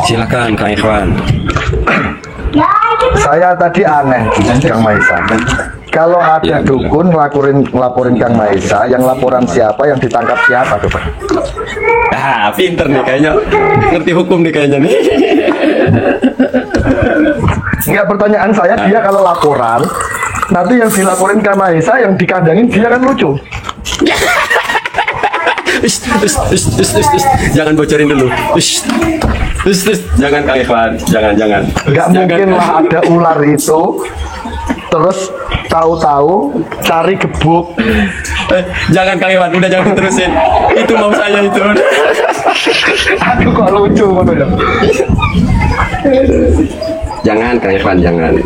Silakan Kang Ikhwan. Saya tadi aneh, Kang Maisa. Kalau ada dukun ngelaporin Kang Maisa, yang laporan siapa, yang ditangkap siapa coba? Ah, pinter nih kayaknya. Ngerti hukum nih kayaknya nih. Enggak, pertanyaan saya, dia kalau laporan, nanti yang dilaporin Kang Maisa, yang dikandangin dia kan lucu. Jangan bocorin dulu. Jangan Kang Ikhwan, jangan. Nggak mungkin lah ada ular itu, terus tahu-tahu cari gebuk. Jangan Kang Ikhwan, udah jangan terusin. Itu mau saya itu. Aduh kok lucu ya. Jangan Kang Ikhwan, jangan.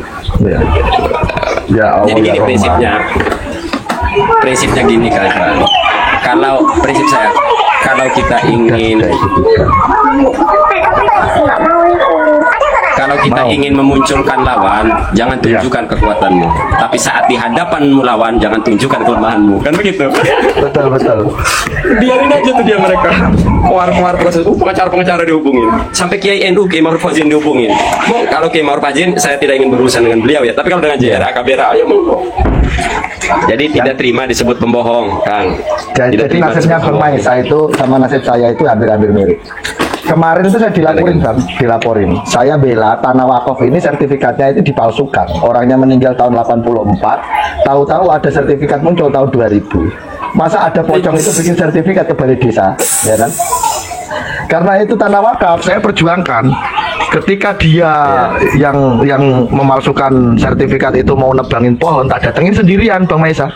Ya Allah, Jadi gini ya prinsipnya. Prinsipnya gini Kang Ikhwan. Kalau prinsip saya, kalau kita ingin memunculkan lawan, jangan tunjukkan kekuatanmu. Tapi saat di hadapanmu lawan, jangan tunjukkan kelemahanmu. Kan begitu? Betul. Biarin aja tuh dia mereka. Pengaruh proses pengacara dihubungin. Sampai Kiai NU, Kiai Ma'ruf Fadzin dihubungin. Mau kalau Kiai Ma'ruf Fadzin, saya tidak ingin berurusan dengan beliau ya. Tapi kalau dengan JRA, KBRA, ya monggo. Jadi tidak terima disebut pembohong, Kang. Jadi nasibnya Bang Maisa itu sama nasib saya itu hampir-hampir mirip. Kemarin itu saya dilaporin. Saya bela tanah wakaf ini sertifikatnya itu dipalsukan. Orangnya meninggal tahun 84, tahu-tahu ada sertifikat muncul tahun 2000. Masa ada pocong itu bikin sertifikat ke balai desa, ya kan? Karena itu tanah wakaf, saya perjuangkan. Ketika dia yang memalsukan sertifikat itu mau nebangin pohon, tak datengin sendirian Bang Maisa.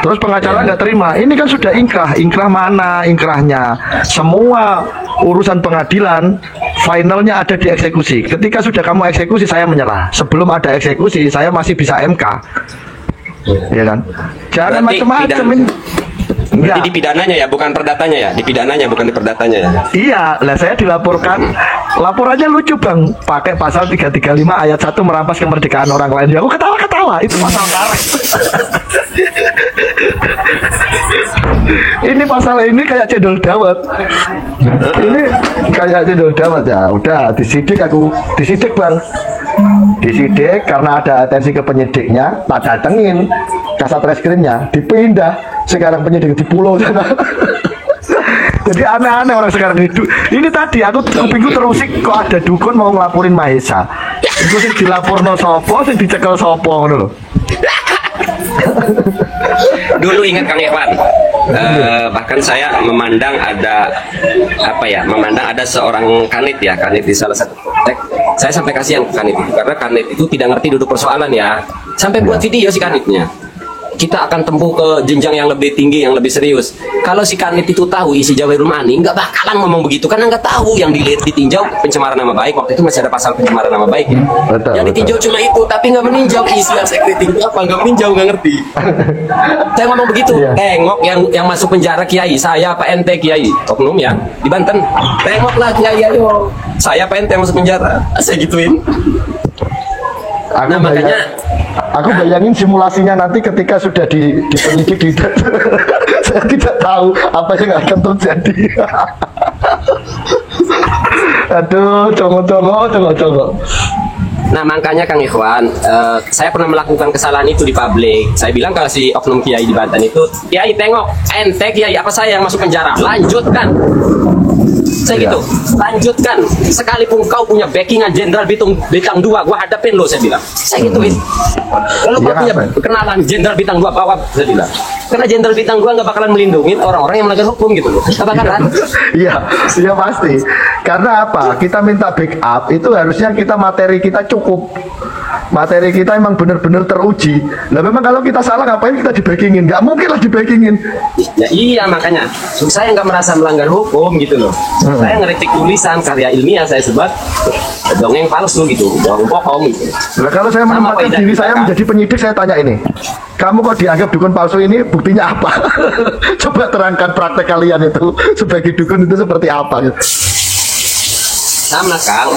Terus pengacara nggak terima. Ini kan sudah ingkrah mana ingkrahnya? Semua urusan pengadilan finalnya ada di eksekusi. Ketika sudah kamu eksekusi, saya menyerah. Sebelum ada eksekusi, saya masih bisa MK. Ya kan? Jangan macam-macam ini. Berarti di pidananya ya, bukan perdatanya ya? Di pidananya, bukan di perdatanya ya? Iya, lah saya dilaporkan. Laporannya lucu Bang, pakai pasal 335 ayat 1 merampas kemerdekaan orang lain. Ya aku ketawa-ketawa, itu pasal karet. Ini pasal ini kayak cendol dawet. Ini kayak cendol dawet ya. Udah disidik Bang. Disidik karena ada atensi ke penyidiknya, tak datengin kasat reskrimnya, dipindah. Sekarang penyidik di pulau sana. Jadi aneh-aneh orang sekarang itu. Ini tadi aku kupingku terusik kok ada dukun mau ngelaporin Maisa. Itu sih dilaporno sopo, sih dicekel sopo ngono lho. Dulu ingat Kang Ikhwan, bahkan saya memandang ada seorang kanit di salah satu proyek. Saya sampai kasihan ke kanit itu, karena kanit itu tidak ngerti duduk persoalan ya. Sampai buat video si kanitnya. Kita akan tempuh ke jenjang yang lebih tinggi, yang lebih serius. Kalau si kanit itu tahu isi Jawahirul Ma'ani, nggak bakalan ngomong begitu, karena nggak tahu yang ditinjau pencemaran nama baik. Waktu itu masih ada pasal pencemaran nama baik ya. Yang ditinjau cuma itu, tapi nggak meninjau isi yang security apa, nggak meninjau, nggak ngerti. Saya ngomong begitu, tengok yang masuk penjara Kiai, saya apa ente Kiai, oknum ya di Banten, tengoklah Kiai ayo, saya apa ente yang masuk penjara, saya gituin. Aku bayangin simulasinya nanti ketika sudah di penyidik saya tidak tahu apa yang akan terjadi. Aduh, congo. Nah makanya Kang Ikhwan, saya pernah melakukan kesalahan itu di publik. Saya bilang kalau si oknum Kiai di Banten itu, Kiai tengok, ente Kiai apa saya yang masuk penjara, lanjutkan. Saya gitu, lanjutkan. Sekalipun kau punya backingan Jenderal Bintang 2, gua hadapin lo, saya bilang. Saya gituin. Kalau kau punya kenalan Jenderal Bintang 2, bawa, saya bilang. Karena Jenderal Bintang 2 nggak bakalan melindungi orang-orang yang melanggar hukum gitu loh. Nggak bakalan. Iya pasti. Karena apa? Kita minta backup, itu harusnya materi kita cukup. Materi kita emang benar-benar teruji. Lah memang kalau kita salah ngapain kita dibackingin? Nggak mungkin lah dibackingin. Ya iya makanya. Saya nggak merasa melanggar hukum gitu loh. Saya ngeritik tulisan karya ilmiah, saya sebut dongeng palsu gitu, dongeng bohong gitu. Nah kalau saya menempatkan diri saya menjadi penyidik, saya tanya ini, kamu kok dianggap dukun palsu ini, buktinya apa? Coba terangkan praktek kalian itu sebagai dukun itu seperti apa gitu. Sama Kang,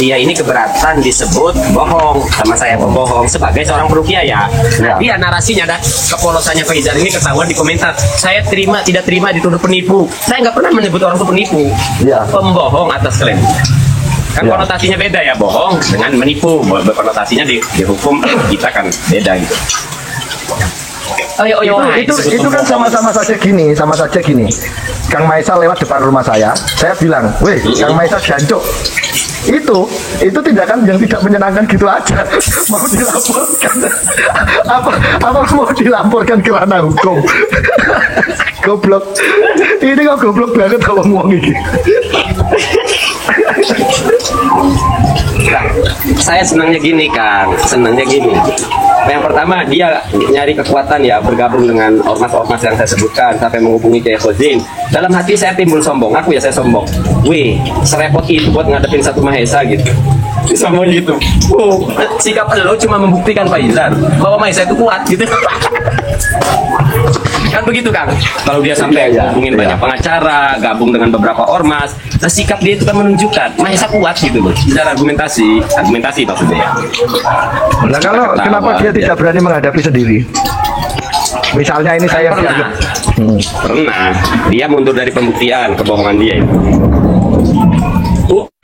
dia ini keberatan disebut bohong sama saya pembohong sebagai seorang perukia ya. Ya. Dia narasinya ada kepolosannya Faizal ini ketahuan di komentar. Saya tidak terima dituduh penipu. Saya nggak pernah menyebut orang itu penipu. Ya. Pembohong atas klaim. Kan Ya. konotasinya beda ya, bohong dengan menipu. Konotasinya di hukum kita kan beda gitu. Itu kan sama saja gini. Kang Maisa lewat depan rumah saya bilang, weh, Kang Maisa jancuk. Itu tindakan yang tidak menyenangkan gitu aja. Mau dilaporkan apa mau dilaporkan ke ranah hukum. Goblok. Ini kok goblok banget kalau ngomong ini. Nah, saya senangnya gini Kang, yang pertama dia nyari kekuatan ya, bergabung dengan ormas-ormas yang saya sebutkan sampai menghubungi Kiai Khozin. Dalam hati saya timbul sombong, saya sombong. Wih, serepot itu buat ngadepin satu Mahesa gitu. Sombong gitu. Sikap lo cuma membuktikan Faizal bahwa Mahesa itu kuat gitu. Kan begitu Kang. Kalau dia sampai hubungin banyak pengacara, gabung dengan beberapa ormas, nah sikap dia itu kan menunjukkan Mahesa kuat gitu loh. Secara argumentasi maksudnya ya. Nah kalau kenapa dia tidak berani menghadapi sendiri? Misalnya ini saya pernah dia mundur dari pembuktian kebohongan dia itu.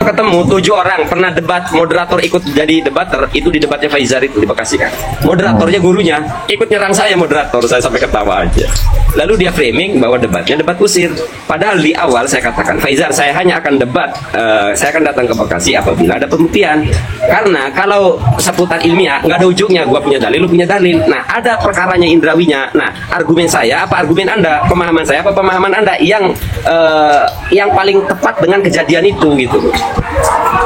Ketemu 7 orang pernah debat, moderator ikut jadi debater itu di debatnya Faizal itu di Bekasi kan. Moderatornya gurunya ikut nyerang saya, moderator saya sampai ketawa aja. Lalu dia framing bahwa debatnya debat kusir. Padahal di awal saya katakan Faizal saya hanya akan debat, saya akan datang ke Bekasi apabila ada pembuktian. Karena kalau seputar ilmiah nggak ada ujungnya, gua punya dalil, lu punya dalil. Nah ada perkaranya indrawinya. Nah argumen saya apa argumen Anda, pemahaman saya apa pemahaman Anda yang paling tepat dengan kejadian itu gitu.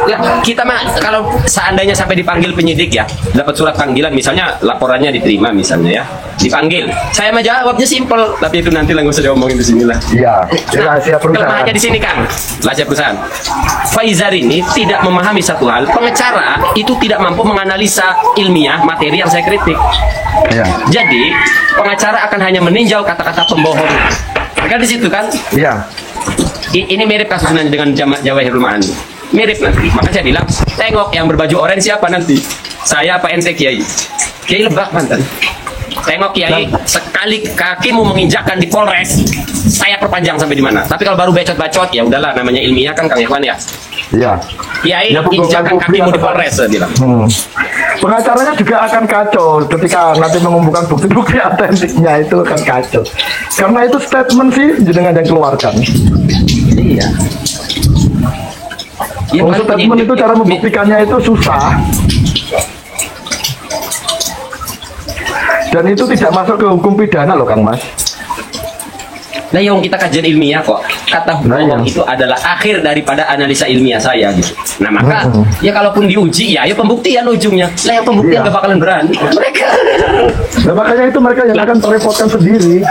Lah, kita mah kalau seandainya sampai dipanggil penyidik ya, dapat surat panggilan misalnya laporannya diterima misalnya ya, dipanggil. Saya mah jawabnya simpel, tapi itu nanti nggak usah diomongin di sini lah. Iya, rahasia perusahaan. Kelemahannya di sini Kang, rahasia perusahaan. Faizal ini tidak memahami satu hal, pengacara itu tidak mampu menganalisa ilmiah materi yang saya kritik. Iya. Jadi pengacara akan hanya meninjau kata-kata pembohong. Kan di situ kan? Iya. Ini mirip kasusnya dengan Jawahirul Ma'ani. Mirip nanti, maka saya bilang tengok yang berbaju oranye siapa nanti, saya apa ente Kiai Lebak mantan. Tengok Kiai, sekali kakimu menginjakkan di Polres saya perpanjang sampai di mana. Tapi kalau baru bacot-bacot ya udahlah, namanya ilmiah kan Kang Irwan ya. Iya. Kiai injakkan kakimu di Polres saya bilang. Pengacaranya juga akan kacau ketika nanti mengumpulkan bukti-bukti autentiknya, itu akan kacau. Karena itu statement sih jenengan yang keluarkan. Iya. Ya, statement itu cara membuktikannya itu susah. Dan itu tidak masuk ke hukum pidana loh Kang Mas. Nah yang kita kajian ilmiah kok, kata bohong itu adalah akhir daripada analisa ilmiah saya gitu. Nah maka ya kalaupun diuji ya pembuktian ujungnya. Lah yang pembuktian gak bakalan berani mereka. Nah makanya itu mereka yang akan terrepotkan sendiri.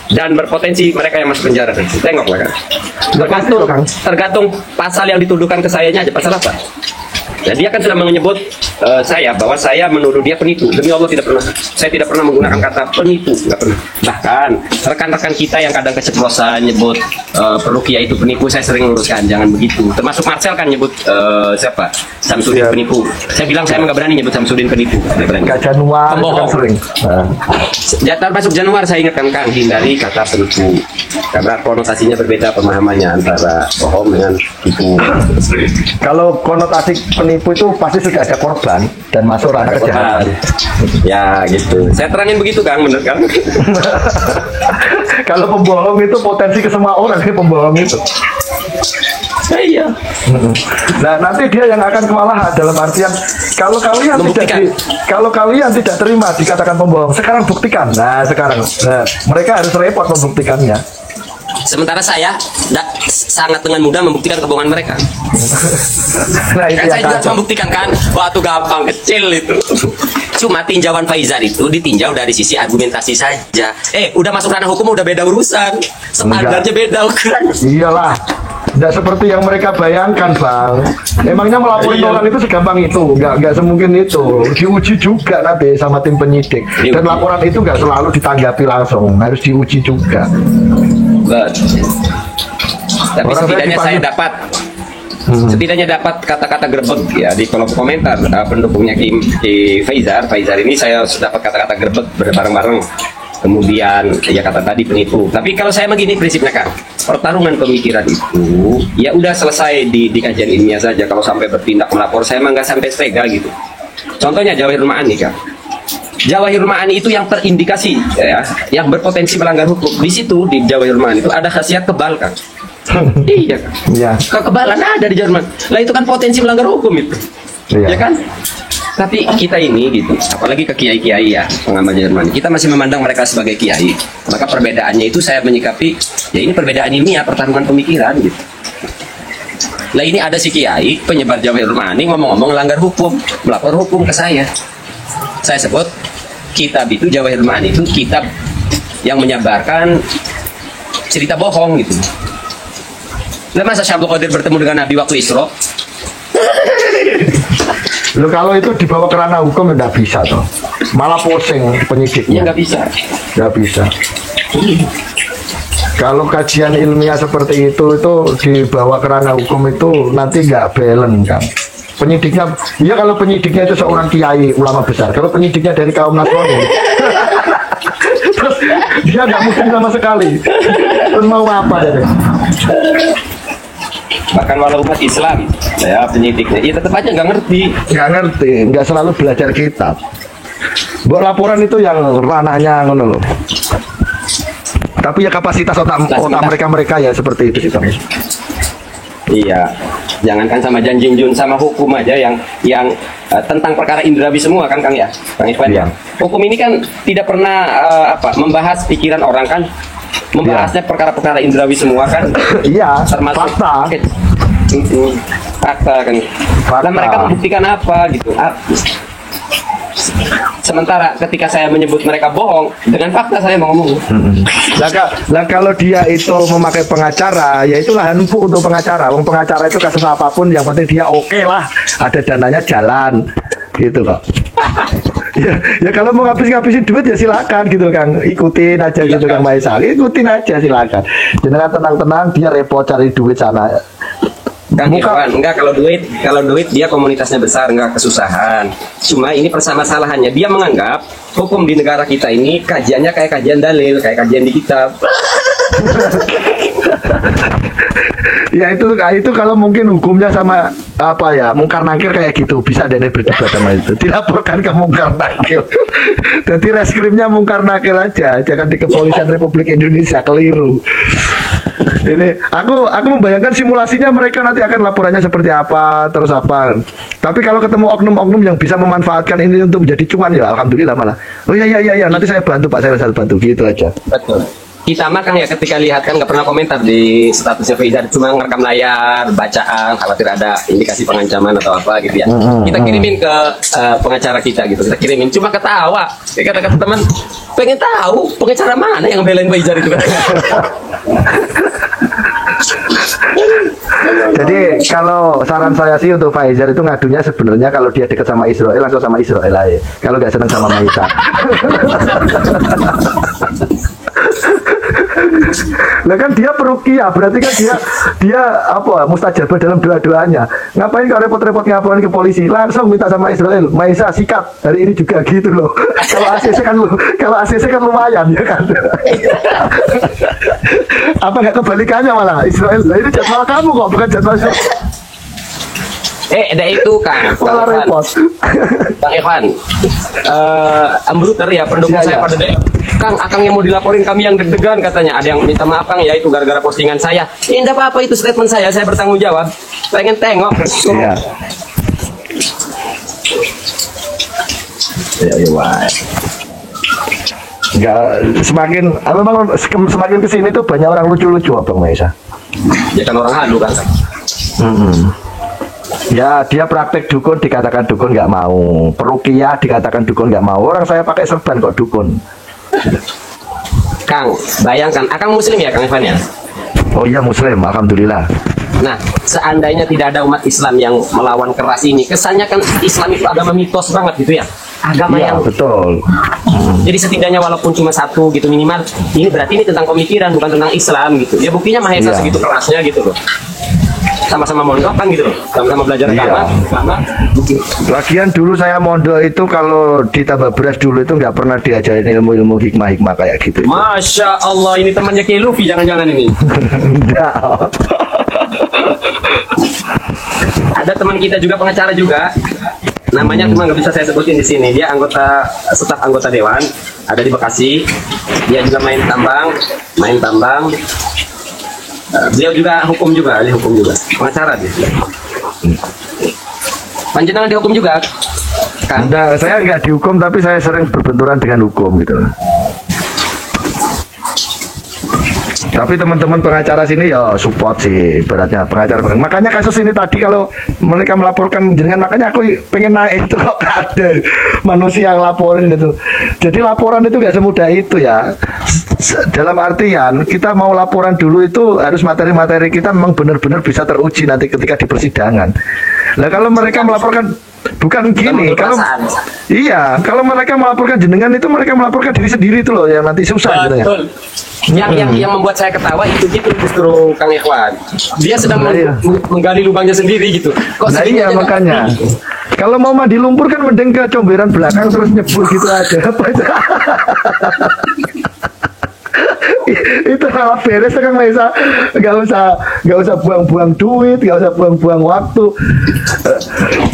Dan berpotensi mereka yang masuk penjara. Tengok lah kan. Tergantung pasal yang dituduhkan ke sayanya aja, pasal apa. Dan dia kan sudah menyebut saya bahwa saya menuduh dia penipu. Demi Allah saya tidak pernah menggunakan kata penipu, nggak pernah. Bahkan rekan-rekan kita yang kadang keceplosan nyebut perukia itu penipu, saya sering luruskan jangan begitu. Termasuk Marcel kan nyebut siapa Samsudin penipu. Saya bilang saya nggak berani nyebut Samsudin penipu. Kak Januar kan sering. Masuk Januar saya ingatkan Kang, hindari kata penipu karena konotasinya berbeda pemahamannya antara bohong dengan tipu. Kalau konotasi penipu itu pasti sudah ada korban dan masuk ranah kejahatan. Ya gitu. Saya terangin begitu Kang, bener Kang. Kalau pembohong itu potensi ke semua orang sih pembohong itu. Iya. Nah nanti dia yang akan kewalahan dalam artian kalau kalian tidak terima dikatakan pembohong, sekarang buktikan. Nah sekarang mereka harus repot membuktikannya. Sementara saya sangat dengan mudah membuktikan kebohongan mereka. Nah, itu kan saya juga membuktikan kan, waktu gampang kecil itu. Cuma tinjauan Faizal itu ditinjau dari sisi argumentasi saja. Udah masuk ranah hukum udah beda urusan. Standarnya beda kan. Iyalah. Tidak seperti yang mereka bayangkan Bang. Emangnya melaporin orang itu segampang itu? Nggak semungkin itu. Diuji juga nanti sama tim penyidik. Dan laporan itu nggak selalu ditanggapi langsung, harus diuji juga. Tapi setidaknya saya dapat Setidaknya dapat kata-kata grebek ya di kolom komentar pendukungnya Ki Faizar ini saya dapat kata-kata grebek bareng-bareng. Kemudian ya kata tadi penipu. Tapi kalau saya begini prinsipnya Kang, pertarungan pemikiran itu ya udah selesai di kajian ilmiah saja. Kalau sampai bertindak melapor saya emang nggak sampai setega gitu. Contohnya Jawahirul Ma'ani kan. Jawahirul Ma'ani itu yang terindikasi ya, yang berpotensi melanggar hukum. Di situ di Jawahirul Ma'ani itu ada khasiat kebal kan. Iya kan. Ya. Kekebalan ada di Jerman. Lah itu kan potensi melanggar hukum itu. Iya. Ya kan? Tapi kita ini gitu, apalagi ke kiai-kiai ya, pengamat Jerman, kita masih memandang mereka sebagai kiai. Maka perbedaannya itu saya menyikapi, ya ini perbedaan ilmiah, pertarungan pemikiran gitu. Lah ini ada si kiai, penyebar Jawahirul Ma'ani ngomong-ngomong langgar hukum, melapor hukum ke saya. Saya sebut kitab itu Jawahirul Ma'ani itu kitab yang menyebarkan cerita bohong gitu. Lah masa Syekh Abdul Qadir bertemu dengan Nabi waktu Isra? Lo kalau itu dibawa ke ranah hukum nggak bisa toh, malah pusing penyidiknya. Ya nggak bisa. Nggak bisa. Kalau kajian ilmiah seperti itu dibawa ke ranah hukum itu nanti nggak balance kan. Penyidiknya, ya kalau penyidiknya itu seorang kiai ulama besar, kalau penyidiknya dari kaum Nasrani, terus dia nggak muslim sama sekali. Terus mau apa dia? Bahkan walau umat Islam ya penyidiknya ya tetap aja nggak ngerti, nggak selalu belajar kitab. Buat laporan itu yang ranahnya ngono loh. Tapi ya kapasitas otak mereka ya seperti itu sih Kang. Iya, jangankan sama Janjing Jun sama hukum aja yang tentang perkara indrawi semua kan Kang ya, Kang Ikhwan. Iya. Hukum ini kan tidak pernah membahas pikiran orang kan, membahasnya perkara-perkara indrawi semua kan. Iya, termasuk fakta. Fakta kan. Dan mereka membuktikan apa gitu. Sementara ketika saya menyebut mereka bohong, dengan fakta saya mau ngomong. Lah kalau dia itu memakai pengacara, ya itulah empuk untuk pengacara. Wong pengacara itu kasus apapun yang penting dia oke lah, ada dananya jalan, gitu kok. ya kalau mau ngabisin duit ya silakan gitu Kang, ikutin aja gitu Kang Maisa, ikutin aja silakan. Jangan tenang-tenang dia repot cari duit sana. Kang Irwan, enggak kalau duit dia komunitasnya besar, enggak kesusahan. Cuma ini permasalahannya dia menganggap hukum di negara kita ini kajiannya kayak kajian dalil, kayak kajian di kitab. Ya itu kalau mungkin hukumnya sama apa ya, mungkar nakir kayak gitu bisa deh berdebat sama itu, dilaporkan ke mungkar nakir. Jadi reskrimnya mungkar nakir aja, jangan di Kepolisian Republik Indonesia, keliru. Ini aku membayangkan simulasinya mereka nanti akan laporannya seperti apa, terus apa. Tapi kalau ketemu oknum-oknum yang bisa memanfaatkan ini untuk menjadi cuan ya alhamdulillah malah. Oh ya nanti saya bantu Pak, saya bantu gitu aja. Betul. Kita mah Kang ya ketika lihat kan nggak pernah komentar di statusnya Faizar, cuma ngerekam layar, bacaan, khawatir ada indikasi pengancaman atau apa gitu ya. Kita kirimin ke pengacara kita gitu, kita kirimin, cuma ketawa. Kayak kata teman, pengen tahu pengacara mana yang belain Faizar itu kan. Jadi kalau saran saya sih untuk Faizar itu ngadunya sebenarnya kalau dia dekat sama Israel langsung sama Israel aja. Kalau nggak senang sama Maisa. Lah kan dia peruqyah, berarti kan dia apa mustajabah dalam doa-doanya. Ngapain kau repot-repot ngapain ke polisi? Langsung minta sama Israel, Maisa sikat hari ini juga gitu loh. Kalau ACC kan lumayan ya kan. Apa nggak kebalikannya malah Israel? Nah, ini jadwal kamu kok bukan jadwal saya. Ada itu Kang. Bang Irfan, Ambruter ya pendukung saya pada Kang, Akang yang mau dilaporin kami yang deg-degan katanya. Ada yang minta maaf Kang ya itu gara-gara postingan saya. Ya enggak apa-apa itu statement saya bertanggung jawab. Pengen tengok. Iya. Enggak semakin kesini tuh banyak orang lucu-lucu Bang Maisa. Ya kan orang halu kan. Ya dia praktek dukun dikatakan dukun nggak mau, peruqyah dikatakan dukun nggak mau. Orang saya pakai serban kok dukun. Kang, bayangkan, Akang muslim ya Kang Ivan ya? Oh iya muslim, alhamdulillah. Nah, seandainya tidak ada umat Islam yang melawan keras ini, kesannya kan Islam itu agama mitos banget gitu ya? Agama ya, yang betul. Jadi setidaknya walaupun cuma satu gitu minimal, ini berarti ini tentang pemikiran bukan tentang Islam gitu. Ya buktinya Mahesa segitu kerasnya gitu loh. sama-sama mondok kan gitu loh, sama-sama belajar agama, sama Lagian dulu saya mondok itu kalau ditambah beras dulu itu nggak pernah diajarin ilmu-ilmu hikmah-hikmah kayak gitu. Masya Allah, ini temannya Kiai Luffy jangan-jangan ini. Enggak. Ada teman kita juga pengacara juga, namanya cuma nggak bisa saya sebutin di sini. Dia staf anggota dewan, ada di Bekasi. Dia juga main tambang. Beliau juga hukum juga, ahli hukum juga, pengacara dia. Panjenengan dihukum juga kan? Nah, saya nggak dihukum tapi saya sering berbenturan dengan hukum gitu. Tapi teman-teman pengacara sini ya support sih beratnya pengacara. Makanya kasus ini tadi kalau mereka melaporkan jenengan, makanya aku pengen naik itu kok ada manusia yang laporin itu. Jadi laporan itu nggak semudah itu ya. Dalam artian kita mau laporan dulu itu harus materi-materi kita memang benar-benar bisa teruji nanti ketika di persidangan. Nah kalau mereka melaporkan bukan gini, kalau mereka melaporkan jenengan itu mereka melaporkan diri sendiri itu loh yang nanti susah gitu ya. Yang membuat saya ketawa itu gitu justru Kang Ikhwan. Dia sedang menggali lubangnya sendiri gitu. Kok iya makanya. Kalau mau mandi lumpur kan mending ke comberan belakang terus nyebur gitu aja. Apa itu? Itu hal beres kan nggak usah buang-buang duit, nggak usah buang-buang waktu.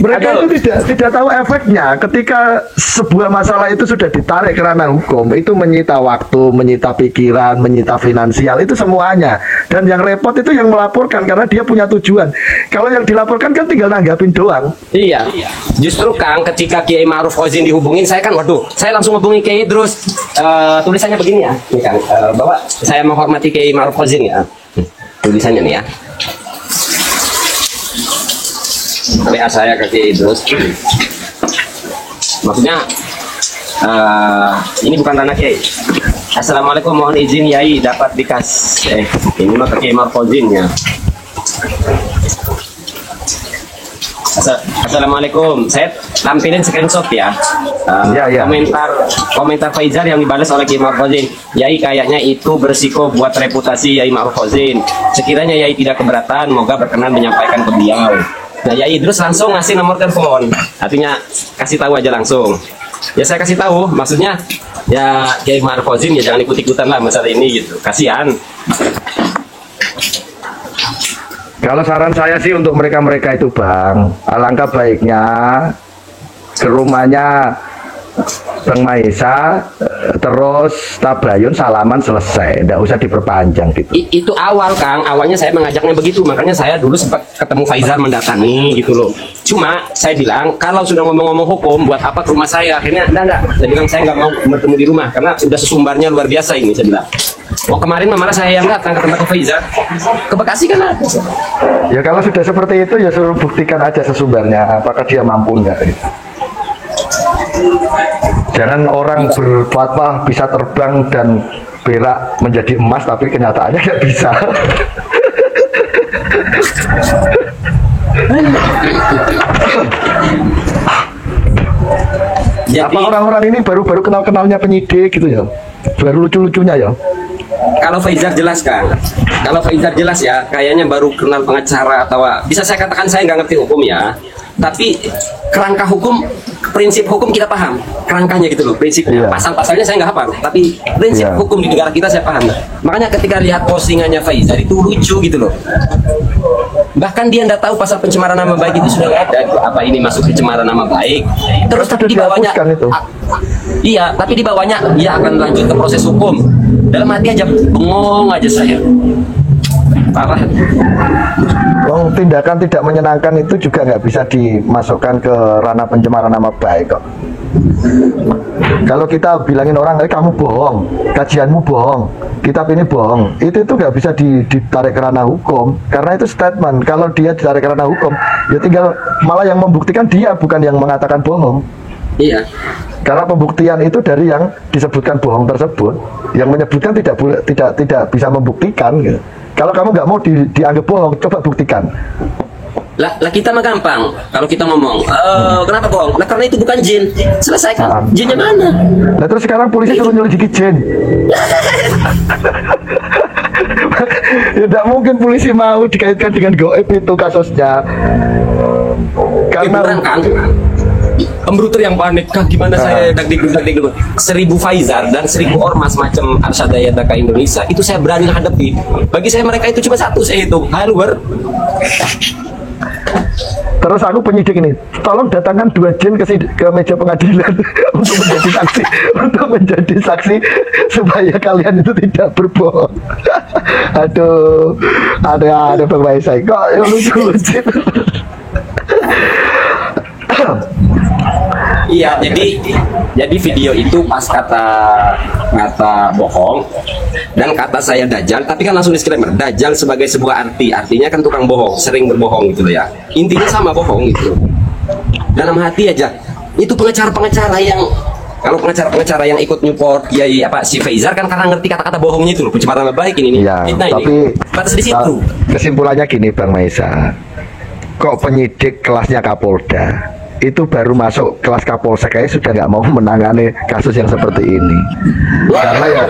Mereka itu tidak tahu efeknya ketika sebuah masalah itu sudah ditarik ke ranah hukum, itu menyita waktu, menyita pikiran, menyita finansial, itu semuanya. Dan yang repot itu yang melaporkan karena dia punya tujuan. Kalau yang dilaporkan kan tinggal nanggapin doang. Iya. Justru Kang, ketika Kiai Ma'ruf Ozin dihubungin, saya kan waduh, saya langsung hubungi Kiai terus tulisannya begini ya, nih Kang, bahwa saya menghormati Kiai Ma'ruf Ozin ya. Tulisannya nih ya. WA saya ke Kiai Idrus. Maksudnya ini bukan ranah Kiai. Assalamualaikum, mohon izin Yai dapat dikasih ini mah ke Kiai Ma'ruf Ozin ya. Assalamualaikum, saya tampilin screenshot ya. Komentar Faizal yang dibalas oleh Kiai Ma'ruf Ozin. Yai kayaknya itu bersiko buat reputasi Yai Ma'ruf Ozin. Sekiranya Yai tidak keberatan, moga berkenan menyampaikan ke beliau. Nah Yai Idrus langsung ngasih nomor telepon, artinya kasih tahu aja langsung. Ya saya kasih tahu, maksudnya ya Kiai Ma'ruf Ozin ya jangan ikut-ikutan lah masalah ini gitu, kasihan. Kalau saran saya sih untuk mereka-mereka itu Bang, alangkah baiknya ke rumahnya Bang Maesa, terus tabayun salaman selesai, tidak usah diperpanjang gitu. Itu awal Kang, awalnya saya mengajaknya begitu, makanya saya dulu sempat ketemu Faizal mendatangi gitu loh. Cuma saya bilang kalau sudah ngomong-ngomong hukum, buat apa ke rumah saya? Akhirnya enggak. Saya bilang saya nggak mau bertemu di rumah karena sudah sesumbarnya luar biasa ini, saya bilang. Oh kemarin malah saya yang datang ke tempat Faizal, ke Bekasi kan ada. Ya kalau sudah seperti itu ya suruh buktikan aja sesumbarnya, apakah dia mampu enggak gitu. Jangan orang berfatwa bisa terbang dan berak menjadi emas tapi kenyataannya nggak bisa. Jadi, apa orang-orang ini baru-baru kenal-kenalnya penyidik gitu ya, baru lucu-lucunya ya. Kalau Faizal jelas Kang, kalau Faizal jelas ya, kayaknya baru kenal pengacara atau bisa saya katakan saya nggak ngerti hukum ya, tapi kerangka hukum, prinsip hukum kita paham, kerangkanya gitu loh, prinsipnya. Pasal-pasalnya saya nggak hafal, tapi prinsip hukum di negara kita saya paham. Makanya ketika lihat postingannya Faizal itu lucu gitu loh. Bahkan dia nggak tahu pasal pencemaran nama baik itu sudah ada. Apa ini masuk pencemaran nama baik? Terus tapi di bawahnya, iya, tapi di bawahnya dia akan lanjut ke proses hukum. Dalam hati aja bengong aja saya. Parah. Tindakan tidak menyenangkan itu juga nggak bisa dimasukkan ke ranah pencemaran nama baik kok. Kalau kita bilangin orang, kamu bohong, kajianmu bohong, kitab ini bohong, itu nggak bisa ditarik ke ranah hukum, karena itu statement. Kalau dia ditarik ke ranah hukum, ya tinggal malah yang membuktikan dia, bukan yang mengatakan bohong. Iya. Karena pembuktian itu dari yang disebutkan bohong tersebut, yang menyebutkan tidak bisa membuktikan. Gitu. Kalau kamu nggak mau dianggap bohong, coba buktikan. Lah kita mah gampang. Kalau kita ngomong, kenapa bohong? Nah karena itu bukan jin. Selesaikan. Jinnya mana? Nah terus sekarang polisi suruh nyelidiki jin. Ya tidak mungkin polisi mau dikaitkan dengan goib itu kasusnya. Karena Kang. Pembruter yang panik, Kang gimana saya dagdikduk 1000 Faizar dan 1000 ormas macam Arsyadaya Daka Indonesia itu saya berani hadapi. Bagi saya mereka itu cuma satu, saya itu luar. terus aku penyidik ini, tolong datangkan 2 jin ke meja pengadilan untuk menjadi saksi supaya kalian itu tidak berbohong. Aduh, ada Bang Maisa kok lucu. Iya, jadi video itu pas kata bohong dan kata saya dajjal, tapi kan langsung disclaimer, dajjal sebagai sebuah artinya kan tukang bohong, sering berbohong gitu loh ya. Intinya sama bohong gitu. Dalam hati aja. Itu pengacara yang kalau pengacara yang ikut Newport Kiai si Faizar kan karena ngerti kata-kata bohongnya itu loh, pencemaran nama baik ini. Ya, Fitnah tapi ini. Batas di situ. Kesimpulannya gini Bang Maisa. Kok penyidik kelasnya Kapolda itu baru masuk kelas Kapolsek kayak sudah nggak mau menangani kasus yang seperti ini karena ya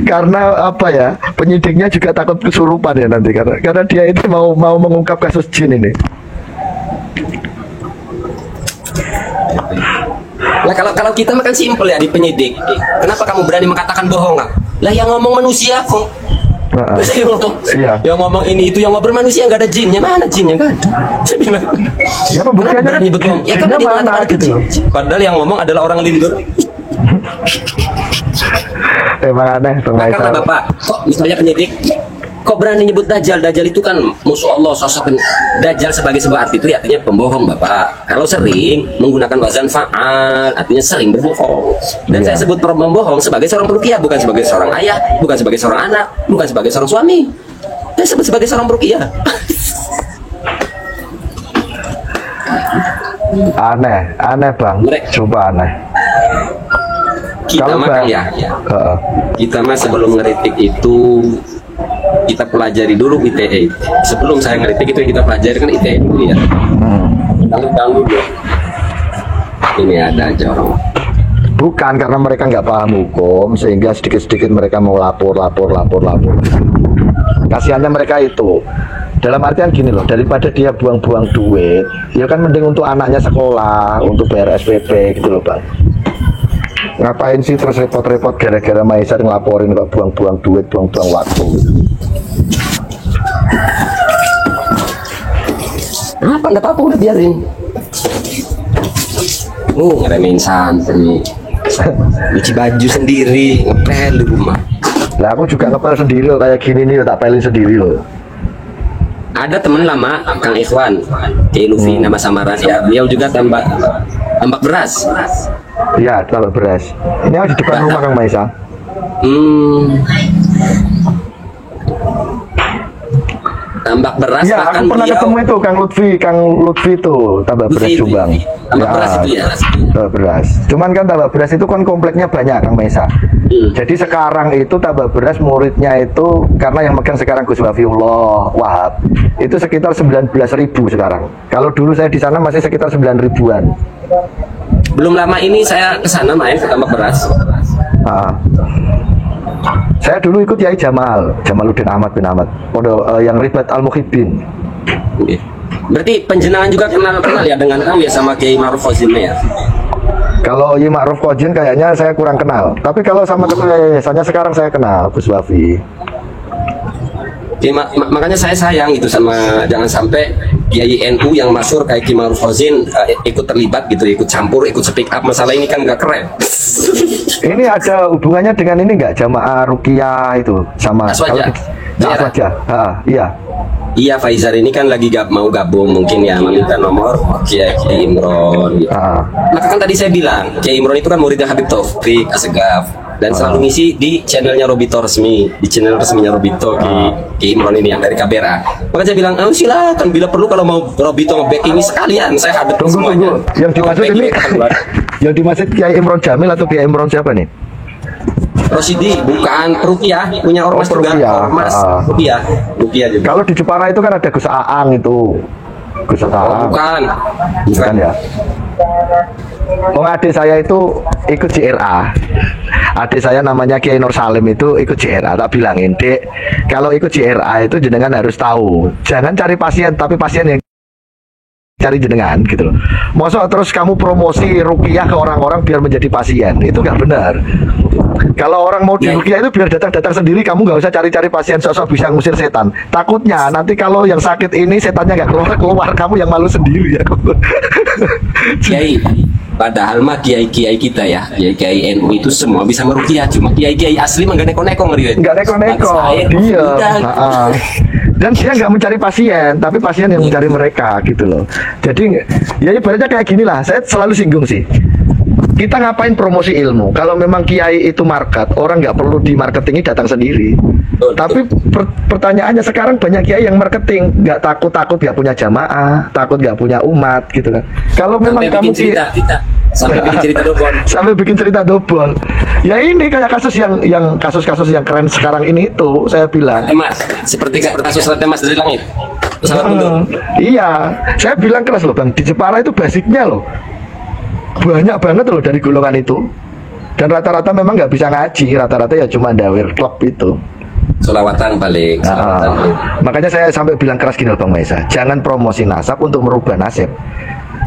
karena apa ya, penyidiknya juga takut kesurupan ya nanti karena dia itu mau mengungkap kasus jin ini. Nah kalau kita makan simpel ya di penyidik, kenapa kamu berani mengatakan bohong lah? Lah yang ngomong manusia kok. Yang ngomong ini itu yang ngobrol manusia, nggak ada jinnya, mana jinnya kan? Saya bilang, ya pembuktiannya kan betul. Ya kan dia mengatakan gitu. Padahal yang ngomong adalah orang lindur. Emang aneh Karena Bapak, kok misalnya penyidik, kok berani nyebut dajjal? Dajjal itu kan musuh Allah, sosok dajjal sebagai sebuah arti itu artinya pembohong Bapak. Kalau sering menggunakan wazan fa'al, artinya sering berbohong. Dan saya sebut pembohong sebagai seorang peruqyah, bukan sebagai seorang ayah, bukan sebagai seorang anak, bukan sebagai seorang suami. Saya sebut sebagai seorang peruqyah. Aneh Bang, coba aneh. Kita mah ya, kita mah sebelum ngeritik itu kita pelajari dulu ITE. Sebelum saya ngeritik itu kita pelajari kan ITE dulu ya. Lalu dulu. Ini ada aja orang. Bukan karena mereka nggak paham hukum sehingga sedikit-sedikit mereka mau lapor. Kasihannya mereka itu. Dalam artian gini loh, daripada dia buang-buang duit, ya kan mending untuk anaknya sekolah, untuk bayar SPP gitu loh Bang. Ngapain sih terus repot-repot gara-gara Maisa ngelaporin kok buang-buang duit, buang-buang waktu gitu. Enggak apa-apa udah biarin. Ngeremehin santri. Cuci baju sendiri, ngepel di rumah. Lah aku juga ngepel sendiri loh, kayak gini nih tak pelin sendiri loh. Ada teman lama, Kang Ikhwan, Kiai Luffy, nama samaran ya. Beliau juga tambak beras. Iya, tambak beras. Ini harus di depan rumah Kang Maisa. Tambak beras. Iya, aku pernah ketemu itu Kang Lutfi itu tambak beras Jombang. Tambak beras itu ya. Tambak beras. Cuman kan tambak beras itu kan kompleknya banyak Kang Maisa. Jadi sekarang itu tambak beras muridnya itu karena yang megang sekarang Gus Wafiullah Wahab itu sekitar 19.000 sekarang. Kalau dulu saya di sana masih sekitar 9.000-an. Belum lama ini saya ke sana main ke tambak beras. Saya dulu ikut Yai Jamaluddin Ahmad bin Ahmad, yang Ribat Al-Muhibbin. Berarti penjenengan juga kenal ya dengan kamu ya sama Kiai Ma'ruf Kozin ya? Kalau Kiai Ma'ruf Kozin kayaknya saya kurang kenal. Tapi kalau sama ketua yayasannya sekarang saya kenal, Gus Wafi. Makanya saya sayang gitu sama jangan sampai Kiai NU yang masyhur kayak Kiai Ma'ruf Kozin ikut terlibat gitu, ikut campur, ikut speak up masalah ini kan nggak keren. Ini ada hubungannya dengan ini nggak jamaah Ruqyah itu sama Aswaja. Iya. Iya, Faizar ini kan lagi mau gabung mungkin ya, meminta nomor Kiai Imron gitu. Maka kan tadi saya bilang Kiai Imron itu kan muridnya Habib Taufik Assegaf dan selalu ngisi di channelnya Robito resmi, di channel resminya Robito Kiai Imron ini yang dari KBRA. Maka saya bilang, silakan bila perlu kalau mau Robito nge-backing sesekalian saya hadap semuanya. Yang dimaksud ini yang dimaksud Kiai Imron Jamil atau Kiai Imron siapa nih? Rosidi, bukan Rupiah, punya Ormas juga. Ormas Rupiah juga. Kalau di Jepara itu kan ada Gus Aang itu. Gus Aang. Bukan ya. Adik saya itu ikut JRA. Adik saya namanya Kiai Nur Salim itu ikut JRA. Tak bilangin, Dek, kalau ikut JRA itu jenengan harus tahu, jangan cari pasien, tapi pasien yang cari jenengan gitu loh. Masa terus kamu promosi rukiah ke orang-orang biar menjadi pasien, itu nggak benar. Kalau orang mau di rukiah itu biar datang-datang sendiri, kamu nggak usah cari-cari pasien sosok bisa ngusir setan. Takutnya nanti kalau yang sakit ini setannya nggak keluar, kamu yang malu sendiri ya. Kiai, padahal mah kiai-kiai kita ya, kiai NU itu semua bisa merukiah, cuma kiai-kiai asli mah nggak neko-neko ngeri. Nggak neko-neko, dia. Dan dia nggak mencari pasien, tapi pasien yang mencari mereka gitu loh. Jadi ya ibaratnya kayak gini lah. Saya selalu singgung sih. Kita ngapain promosi ilmu? Kalau memang kiai itu market, orang nggak perlu di marketingi, datang sendiri. Tapi pertanyaannya sekarang banyak kiai yang marketing, nggak takut nggak punya jamaah, takut nggak punya umat gitu kan. Kalau memang kamu sampai bikin cerita dobol. Sampai bikin cerita dobol. Ya ini kayak kasus yang kasus-kasus yang keren sekarang ini itu saya bilang. Mas, seperti kasus Mas dari langit. Iya, saya bilang keras loh Bang. Di Jepara itu basicnya loh banyak banget loh dari golongan itu. Dan rata-rata memang nggak bisa ngaji, rata-rata ya cuma dawir klub itu. Solawatan balik. Makanya saya sampai bilang keras gini loh Bang Maisa, jangan promosi nasab untuk merubah nasib.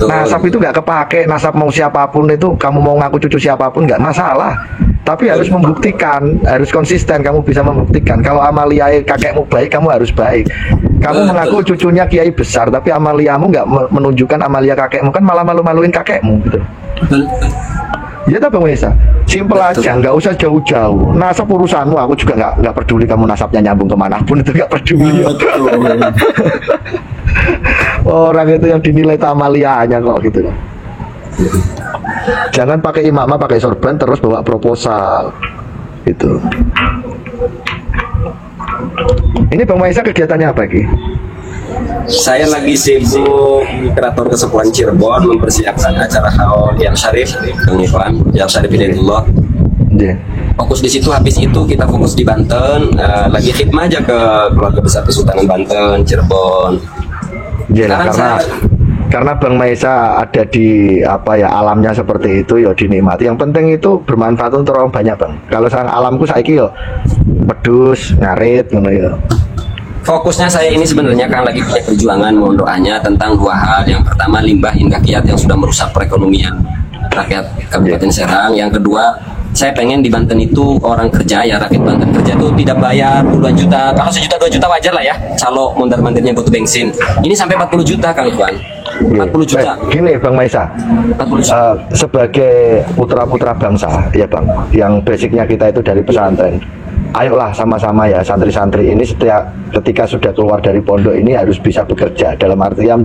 Nasab itu nggak kepake, nasab mau siapapun itu, kamu mau ngaku cucu siapapun nggak masalah. Tapi harus membuktikan, harus konsisten. Kamu bisa membuktikan kalau amalia kakekmu baik, kamu harus baik. Kamu mengaku cucunya kiai besar, tapi amaliamu nggak menunjukkan amalia kakekmu, kan malah malu-maluin kakekmu gitu. Ya tak Bang Maisa, simpel aja, nggak usah jauh-jauh. Nasab urusanmu, aku juga nggak peduli kamu nasabnya nyambung kemanapun, itu nggak peduli. Orang itu yang dinilai amalianya kok gitu. Jangan pakai imamah, pakai sorban terus bawa proposal itu. Ini Bang Maisa kegiatannya apa lagi? Saya lagi sibuk di Keraton Kesepuhan Cirebon mempersiapkan acara haul yang syarif, yang syarif Hidayatullah. Fokus di situ, habis itu kita fokus di Banten, lagi khidmah aja ke keluarga besar Kesultanan Banten, Cirebon. Karena Bang Maisa ada di alamnya seperti itu, ya dinikmati. Yang penting itu bermanfaat untuk orang banyak Bang. Kalau sekarang alamku saiki yo pedus, ngarit ngono ya. Fokusnya saya ini sebenarnya kan lagi punya perjuangan, mohon doanya tentang dua hal. Yang pertama, limbah indakiat yang sudah merusak perekonomian rakyat Kabupaten Serang. Yang kedua, saya pengen di Banten itu orang kerja ya, rakyat Banten kerja itu tidak bayar puluhan juta. Kalau 1 juta 2 juta wajar lah ya, calo mondar-mandirnya butuh bensin. Ini sampai 40 juta Kang Iwan. 40 juta. Gini Bang Maisa, sebagai putra-putra bangsa ya Bang, yang basicnya kita itu dari pesantren. Ayolah sama-sama ya santri-santri ini ketika sudah keluar dari pondok ini harus bisa bekerja, dalam artian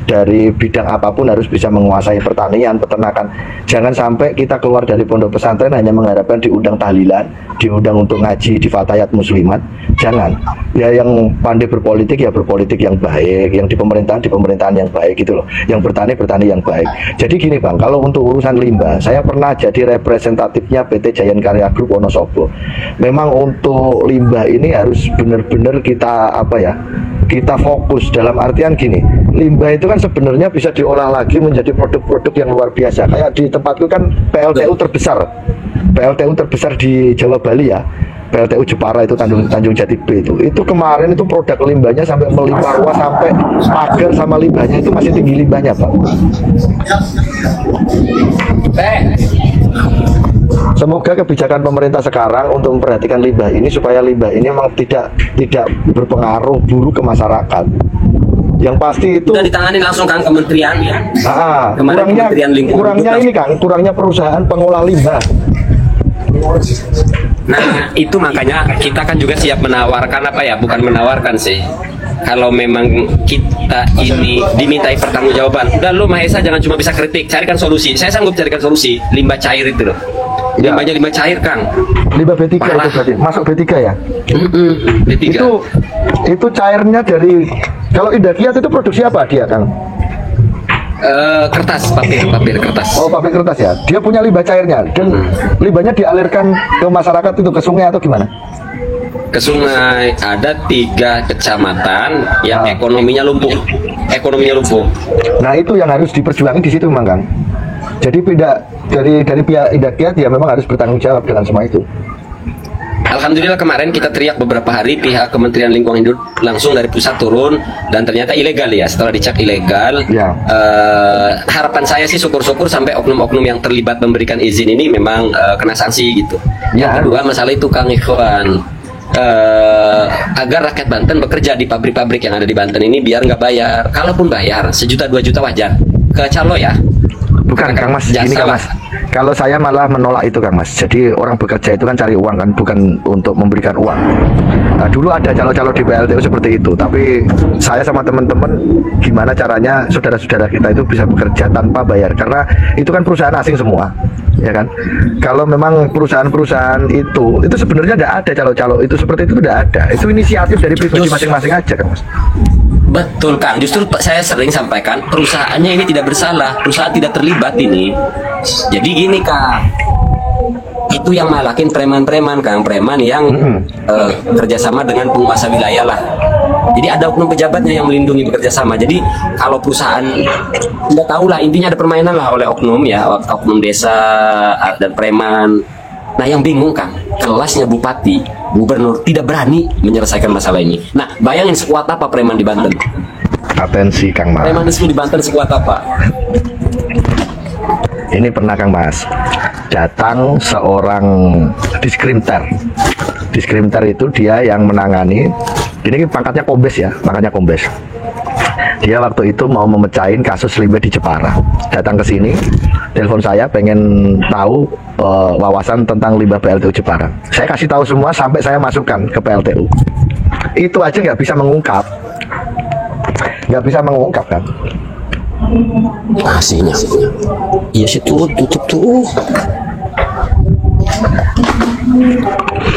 dari bidang apapun harus bisa menguasai pertanian, peternakan. Jangan sampai kita keluar dari pondok pesantren hanya mengharapkan diundang tahlilan, diundang untuk ngaji di fatayat muslimat. Jangan. Ya yang pandai berpolitik ya berpolitik yang baik, yang di pemerintahan yang baik gitu loh. Yang bertani yang baik. Jadi gini Bang, kalau untuk urusan limbah, saya pernah jadi representatifnya PT Giant Karya Group Wonosobo. Memang untuk limbah ini harus benar-benar kita kita fokus, dalam artian gini, limbah itu kan sebenarnya bisa diolah lagi menjadi produk-produk yang luar biasa. Kayak di tempatku kan PLTU terbesar di Jawa Bali ya, PLTU Jepara itu Tanjung Jati B itu kemarin itu produk limbahnya sampai melimpah ruah, sampai pagar sama limbahnya itu masih tinggi limbahnya Pak. Semoga kebijakan pemerintah sekarang untuk memperhatikan limbah ini supaya limbah ini memang tidak berpengaruh buruk ke masyarakat. Yang pasti itu sudah ditangani langsung Kang kementerian ya. Kurangnya perusahaan pengolah limbah. Nah, itu makanya kita kan juga siap menawarkan bukan menawarkan sih. Kalau memang kita ini dimintai pertanggungjawaban, udah lu Mahesa jangan cuma bisa kritik, carikan solusi. Saya sanggup carikan solusi. Limbah cair itu loh. Limbahnya limbah cair Kang. Limbah B3 itu berarti masuk B3 ya? B3. Itu cairnya dari, kalau Indakiat itu produksi apa dia Kang? Kertas, papir kertas. Oh, pabrik kertas ya. Dia punya limbah cairnya dan limbahnya dialirkan ke masyarakat itu, ke sungai atau gimana? Ke sungai. Ada 3 kecamatan yang ekonominya lumpuh. Nah, itu yang harus diperjuangin di situ, Mang Kang. Jadi dari pihak Indakiat ya memang harus bertanggung jawab dengan semua itu. Alhamdulillah kemarin kita teriak beberapa hari, pihak Kementerian Lingkungan Hidup langsung dari pusat turun dan ternyata ilegal ya. Setelah dicek ilegal, Ya. Harapan saya sih syukur-syukur sampai oknum-oknum yang terlibat memberikan izin ini memang kena sanksi gitu. Ya. Yang kedua masalah itu Kang Ikhwan, agar rakyat Banten bekerja di pabrik-pabrik yang ada di Banten ini biar nggak bayar. Kalaupun bayar 1 juta 2 juta wajar ke calo ya. Bukan, Kang Mas, Jasa gini Kang lah. Mas. Kalau saya malah menolak itu, Kang Mas. Jadi orang bekerja itu kan cari uang kan, bukan untuk memberikan uang. Nah, dulu ada calo-calo di PLTU seperti itu, tapi saya sama teman-teman gimana caranya saudara-saudara kita itu bisa bekerja tanpa bayar, karena itu kan perusahaan asing semua, ya kan. Kalau memang perusahaan-perusahaan itu sebenarnya tidak ada calo-calo itu seperti itu, tidak ada. Itu inisiatif dari pribadi masing-masing aja, Kang Mas. Betul Kang, justru saya sering sampaikan perusahaannya ini tidak bersalah, perusahaan tidak terlibat ini. Jadi gini Kang, itu yang malakin preman-preman Kang, preman yang kerjasama dengan penguasa wilayah lah. Jadi ada oknum pejabatnya yang melindungi bekerjasama. Jadi kalau perusahaan tidak tahu lah, intinya ada permainan lah oleh oknum ya, oknum desa dan preman. Nah yang bingung Kang, kelasnya bupati, gubernur tidak berani menyelesaikan masalah ini. Nah bayangin sekuat apa preman di Banten. Atensi Kang Mas. Premanisme di Banten sekuat apa? Ini pernah Kang Mas, datang seorang diskrimter. Diskrimter itu dia yang menangani, ini pangkatnya kombes ya, pangkatnya kombes. Dia waktu itu mau memecahin kasus limbah di Jepara. Datang ke sini, telepon saya pengen tahu wawasan tentang limbah PLTU Jepara. Saya kasih tahu semua sampai saya masukkan ke PLTU. Itu aja nggak bisa mengungkap. Nggak bisa mengungkap kan. Aslinya. Iya sih tutup tuh.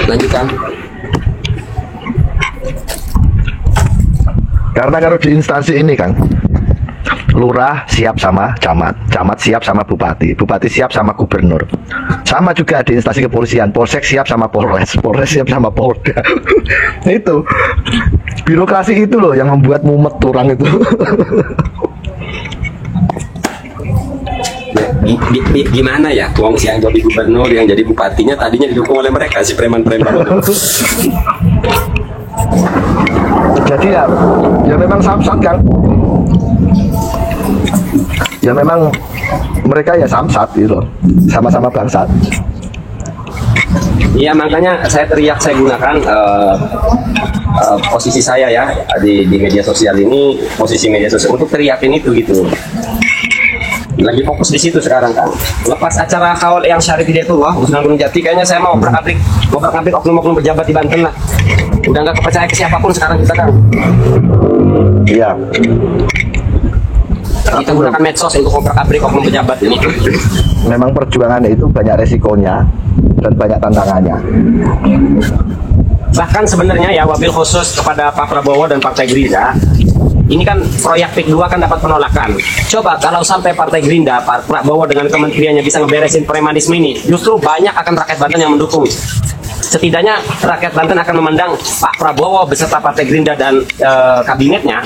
Lanjutkan. Karena kalau di instansi ini Kang, lurah siap sama camat, camat siap sama bupati, bupati siap sama gubernur. Sama juga di instansi kepolisian, polsek siap sama polres, polres siap sama polda. Itu birokrasi itu loh yang membuat mumet orang itu. Gimana ya, Wong yang jadi gubernur, yang jadi bupatinya tadinya didukung oleh mereka si preman-preman. Jadi ya memang samsat Kang. Ya memang mereka ya samsat gitu loh, sama-sama bangsat. Iya makanya saya teriak, saya gunakan posisi saya ya di media sosial ini, posisi media sosial untuk teriakin itu gitu. Lagi fokus di situ sekarang kan. Lepas acara haul yang Syarif Hidayatullah Musnah Gunung Jati, kayaknya saya mau berakabrik oknum-oknum pejabat di Banten lah. Udah nggak kepercaya ke siapapun sekarang kita kan. Iya. Kita gunakan medsos untuk obrak-abrik oknum pejabat ini. Memang perjuangan itu banyak resikonya dan banyak tantangannya. Bahkan sebenarnya ya wabil khusus kepada Pak Prabowo dan Partai Gerindra, ini kan proyek PIK 2 kan dapat penolakan. Coba kalau sampai Partai Gerindra, Pak Prabowo dengan kementeriannya bisa ngeberesin premanisme ini, justru banyak akan rakyat Banten yang mendukung. Setidaknya rakyat Banten akan memandang Pak Prabowo beserta Partai Gerindra dan kabinetnya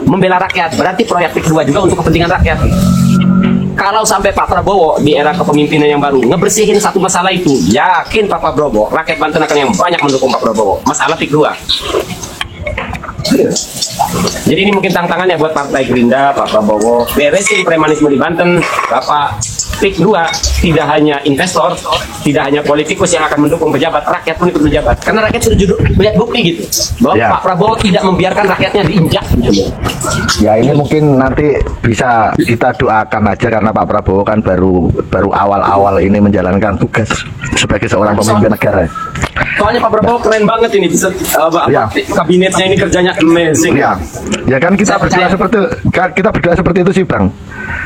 membela rakyat. Berarti proyek PIK 2 juga untuk kepentingan rakyat. Kalau sampai Pak Prabowo di era kepemimpinan yang baru ngebersihin satu masalah itu, yakin Pak Prabowo, rakyat Banten akan yang banyak mendukung Pak Prabowo. Masalah PIK 2. Jadi ini mungkin tantangannya buat Partai Gerindra, Pak Prabowo, beresin premanisme di Banten. Bapak PIK 2 tidak hanya investor, tidak hanya politikus yang akan mendukung pejabat, rakyat pun ikut menjabat. Karena rakyat sudah melihat bukti gitu bahwa Ya. Pak Prabowo tidak membiarkan rakyatnya diinjak gitu. Ya ini mungkin nanti bisa kita doakan aja, karena Pak Prabowo kan baru awal-awal ini menjalankan tugas sebagai seorang pemimpin negara. Soalnya Pak Prabowo keren banget ini, bisa Ya. kabinetnya ini kerjanya amazing. Ya kan kita berdoa seperti itu sih Bang.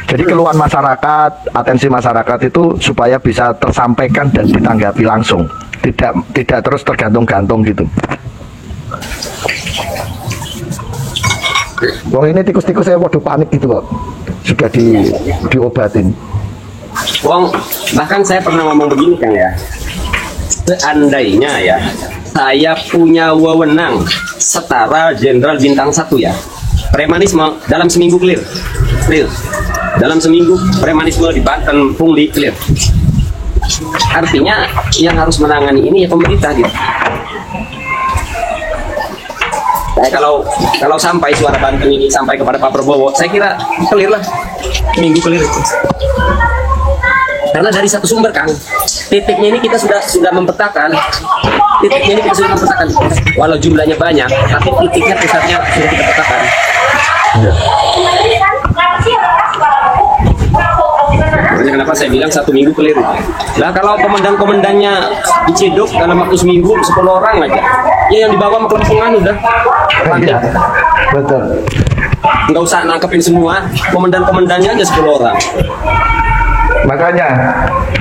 Jadi keluhan masyarakat, atensi masyarakat itu supaya bisa tersampaikan dan ditanggapi langsung, tidak terus tergantung-gantung gitu. Wong ini tikus-tikus saya waduh panik gitu kok. Sudah diobatin. Wong, bahkan saya pernah ngomong begini Kang ya. Seandainya ya, saya punya wewenang setara Jenderal Bintang 1 ya. Premanisme dalam seminggu clear. Dalam seminggu premanisme di Banten, Pungli clear. Artinya yang harus menangani ini ya pemerintah gitu. Kalau sampai suara Banten ini sampai kepada Pak Prabowo, saya kira clear lah, minggu clear itu. Karena dari satu sumber Kang, titiknya ini kita sudah mempetakan. Titiknya ini kita sudah mempetakan. Walau jumlahnya banyak, tapi titiknya pusatnya sudah kita petakan. Ya. Makanya kenapa saya bilang 1 minggu clear. Lah kalau komandan-komandannya diciduk dalam waktu seminggu 10 orang aja, ya yang dibawa kelompongan udah. Iya, betul. Nggak usah nangkepin semua, komandan-komandannya aja 10 orang. Makanya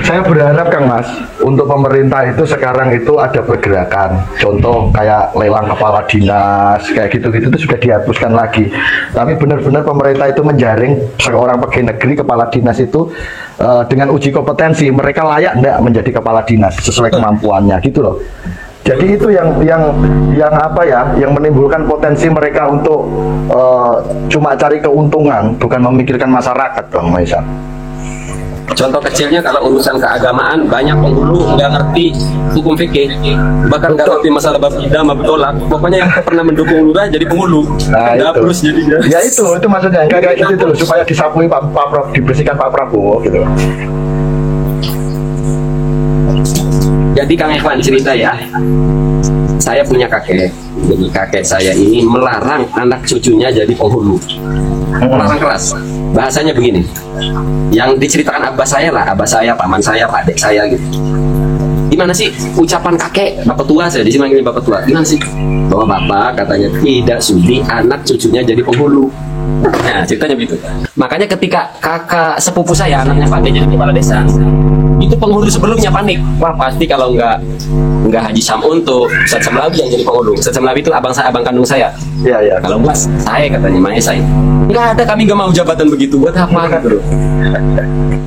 saya berharap Kang Mas, untuk pemerintah itu sekarang itu ada pergerakan. Contoh kayak lelang kepala dinas, kayak gitu-gitu itu sudah dihapuskan lagi. Tapi benar-benar pemerintah itu menjaring seorang pegawai negeri kepala dinas itu dengan uji kompetensi, mereka layak enggak menjadi kepala dinas sesuai kemampuannya gitu loh. Jadi itu yang apa ya, yang menimbulkan potensi mereka untuk cuma cari keuntungan, bukan memikirkan masyarakat, Bang Maisa. Contoh kecilnya kalau urusan keagamaan, banyak penghulu nggak ngerti hukum fikih, bahkan nggak ngerti masalah bab idah, bab tolak. Pokoknya yang pernah mendukung lurah jadi penghulu. Nah, terus jadinya. Ya itu maksudnya kayak gitu loh, supaya disapui Pak Prabowo, dibersihkan Pak Prabowo gitu. Jadi Kang Ikhwan cerita ya, saya punya kakek. Jadi kakek saya ini melarang anak cucunya jadi penghulu. Melarang keras. Bahasanya begini, yang diceritakan abah saya lah, abah saya, paman saya, pak adik saya gitu. Gimana sih ucapan kakek, bapak tua, saya di sini manggilnya bapak tua. Gimana sih? Bahwa bapak katanya tidak sudi anak cucunya jadi penghulu. Nah ceritanya begitu. Makanya ketika kakak sepupu saya, anaknya Pak jadi kepala desa, itu penghulu sebelumnya panik. Wah pasti kalau nggak Haji Samun tuh Ustadz Samlawi yang jadi penghulu. Ustadz Samlawi itu abang kandung saya. Iya. Kalau enggak saya katanya Mae saya. Nggak ada, kami nggak mau jabatan begitu. Buat apa gitu?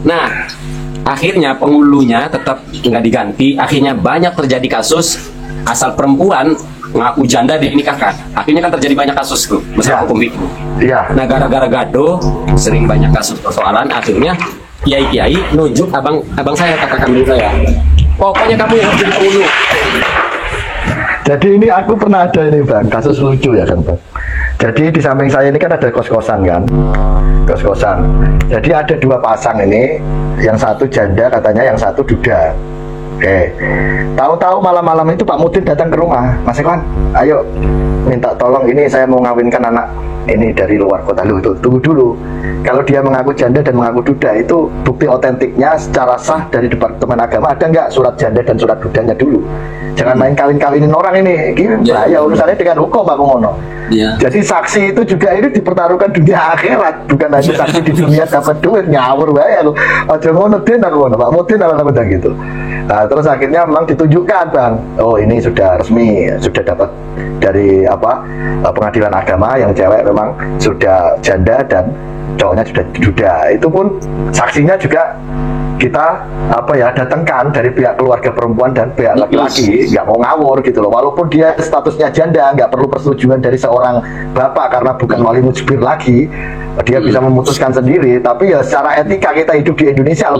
Nah akhirnya penghulunya tetap nggak diganti. Akhirnya banyak terjadi kasus asal perempuan ngaku janda dinikahkan. Akhirnya kan terjadi banyak kasus tuh masalah hukum itu. Iya. Nah gara-gara gaduh sering banyak kasus persoalan. Akhirnya kiai-kiai nunjuk abang saya, kakak kandung saya. Pokoknya kamu yang harus jadi penghulu. Jadi ini aku pernah ada ini Bang, kasus lucu ya kan Bang. Jadi di samping saya ini kan ada kos-kosan kan, kos-kosan. Jadi ada 2 pasang ini, yang satu janda katanya, yang satu duda. Tahu-tahu malam-malam itu Pak Mudin datang ke rumah, Mas Ikhwan, ayo minta tolong ini saya mau ngawinkan anak ini dari luar kota. Lu tuh tunggu dulu. Kalau dia mengaku janda dan mengaku duda itu bukti otentiknya secara sah dari Departemen Agama ada nggak surat janda dan surat dudanya dulu. Jangan main kawin-kawinin orang ini. Gimana ya urusannya dengan hukum Pak Ngono. Ya. Jadi saksi itu juga ini dipertaruhkan dunia akhirat, bukan hanya saksi di dunia dapat duit ngawur wae lu. Aja ngono den aku ngono, Pak Mudin apa gitu. Nah, terus akhirnya memang ditunjukkan Bang. Oh, ini sudah resmi, sudah dapat dari pengadilan agama yang cewek memang sudah janda dan cowoknya sudah duda. Itu pun saksinya juga kita datangkan dari pihak keluarga perempuan dan pihak laki-laki, nggak mau ngawur gitu loh, walaupun dia statusnya janda, nggak perlu persetujuan dari seorang bapak karena bukan wali mujbir lagi, dia bisa memutuskan sendiri. Tapi ya secara etika, kita hidup di Indonesia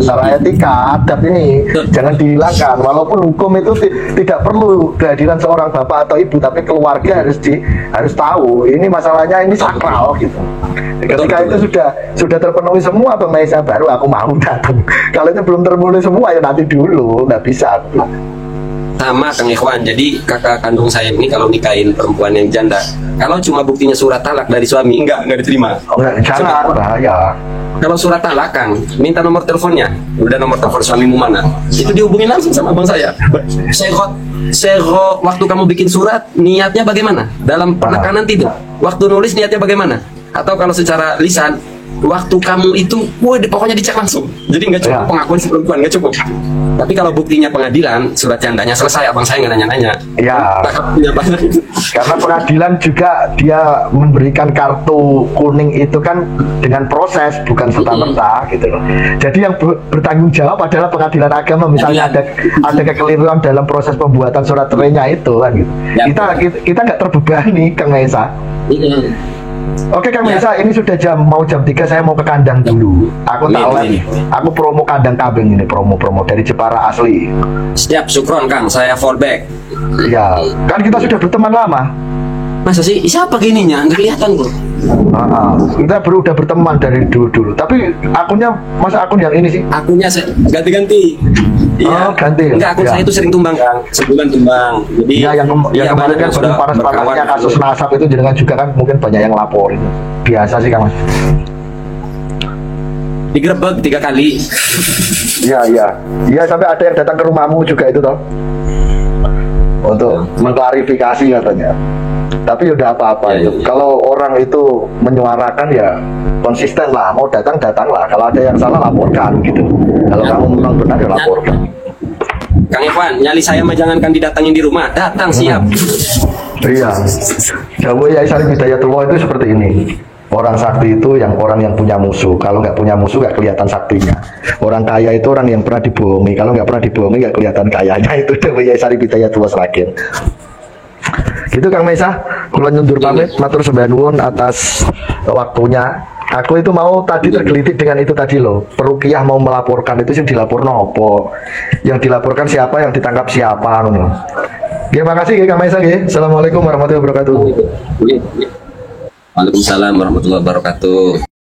secara etika adab ini jangan dihilangkan, walaupun hukum itu tidak perlu kehadiran seorang bapak atau ibu, tapi keluarga harus tahu ini masalahnya, ini sakral gitu. Ketika itu sudah terpenuhi semua Bang Maisa, baru aku mau datang. Kalau itu belum terpenuhi semua ya nanti dulu, nggak bisa. Sama Kang Ikhwan, jadi kakak kandung saya ini kalau nikahin perempuan yang janda, kalau cuma buktinya surat talak dari suami, enggak diterima. Jangan, bahaya. Kalau surat talak Kang, minta nomor teleponnya, udah nomor telepon suamimu mana, itu dihubungin langsung sama abang saya. Sero, waktu kamu bikin surat, niatnya bagaimana? Dalam penekanan tidak? Waktu nulis niatnya bagaimana? Atau kalau secara lisan, waktu kamu itu, pokoknya dicek langsung. Jadi nggak cukup Ya. pengakuan si perempuan, nggak cukup. Tapi kalau buktinya pengadilan, surat candanya selesai, abang saya nggak nanya-nanya. Ya. Punya banyak. Karena pengadilan juga dia memberikan kartu kuning itu kan dengan proses, bukan serta-merta gitu loh. Jadi yang bertanggung jawab adalah pengadilan agama. Misalnya ada kekeliruan dalam proses pembuatan surat cerainya itu kan gitu. Ya. Kita nggak terbebani, Kang Maesa. Oke Kang Ya. Maesa, ini sudah mau jam 3, saya mau ke kandang dulu. Aku tak live, aku promo kandang kambing ini, promo dari Jepara asli. Siap, syukron Kang, saya fallback. Ya, kan kita sudah berteman lama. Masa sih, siapa gininya? Nggak kelihatan bro. Kita udah berteman dari dulu. Tapi akunnya, masa akun yang ini sih? Akunnya saya ganti-ganti. Oh, ganti. Enggak, akun Ya. saya itu sering tumbang Kang. Sebulan tumbang. Jadi Ya, yang kemarin kan sudah panas-panasnya kasus nasab itu jenengan juga kan mungkin banyak yang laporin. Biasa sih Kang Mas. digerebek 3 kali. Iya sampai ada yang datang ke rumahmu juga itu toh. Untuk mengklarifikasi katanya. Tapi udah apa-apa Ya, itu. ya. Kalau orang itu menyuarakan ya konsisten lah, mau datang lah. Kalau ada yang salah laporkan gitu. Kalau Ya. kamu memang benar ya laporkan. Kang Evan, nyali saya mah jangankan didatangin di rumah, datang siap. Iya. Jawa ya Syarif Hidayatullah itu seperti ini. Orang sakti itu orang yang punya musuh. Kalau nggak punya musuh nggak kelihatan saktinya. Orang kaya itu orang yang pernah dibohongi. Kalau nggak pernah dibohongi nggak kelihatan kayanya. Itu Jawa ya Syarif Hidayatullah serakin. Gitu Kang Maesa, kula nyundur pamit, matur sembah nuwun atas waktunya. Aku itu mau tadi tergelitik dengan itu tadi loh. Perukiah mau melaporkan itu yang dilapor nopo. Yang dilaporkan siapa, yang ditangkap siapa ngono. Terima kasih Kang Maesa nggih. Assalamualaikum warahmatullahi wabarakatuh. Waalaikumsalam warahmatullahi wabarakatuh.